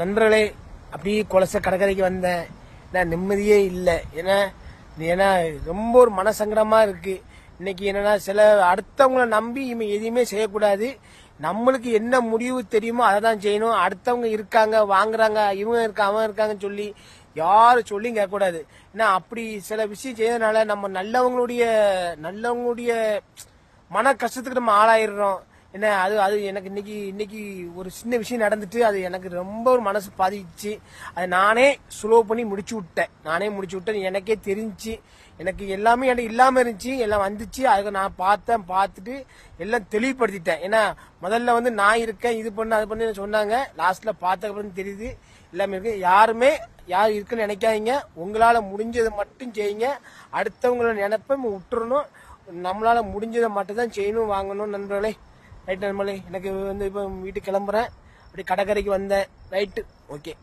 நண்பர்களே, அப்படியே குலச கடற்கரைக்கு வந்தேன். நான் நிம்மதியே இல்லை. ஏன்னா ரொம்ப ஒரு மனசங்கடமா இருக்கு. இன்னைக்கு என்னன்னா, சில அடுத்தவங்களை நம்பி இவன் எதையுமே செய்யக்கூடாது. நம்மளுக்கு என்ன முடிவு தெரியுமோ அதை தான் செய்யணும். அடுத்தவங்க இருக்காங்க, வாங்குறாங்க, இவங்க இருக்காங்க, அவன் இருக்காங்கன்னு சொல்லி யாரு சொல்லி கேட்கக்கூடாது. ஏன்னா அப்படி சில விஷயம் செய்யறதுனால நம்ம நல்லவங்களுடைய மன கஷ்டத்துக்கு நம்ம ஆளாயிடுறோம். என்ன அது எனக்கு இன்னைக்கு ஒரு சின்ன விஷயம் நடந்துட்டு அது எனக்கு ரொம்ப ஒரு மனசு பாதிச்சு. அதை நானே ஸ்லோ பண்ணி முடிச்சு விட்டேன். எனக்கே தெரிஞ்சு எனக்கு எல்லாமே எனக்கு இல்லாம இருந்துச்சு, எல்லாம் வந்துச்சு. அதுக்கு நான் பார்த்துட்டு எல்லாம் தெளிவுபடுத்திட்டேன். ஏன்னா முதல்ல வந்து நான் இருக்கேன், இது பண்ணு அது பண்ணு சொன்னாங்க. லாஸ்ட்ல பார்த்ததுக்கு தெரியுது எல்லாமே இருக்கு. யார் இருக்குன்னு நினைக்காதீங்க. உங்களால முடிஞ்சதை மட்டும் செய்யுங்க. அடுத்தவங்கள நினைப்ப விட்டுறணும். நம்மளால முடிஞ்சதை மட்டும் தான் செய்யணும், வாங்கணும். நண்பர்களே, ரைட் நண்பர்களே, எனக்கு வந்து இப்போ வீட்டுக்கு கிளம்புறேன். அப்படி கடற்கரைக்கு வந்தேன். Right, okay.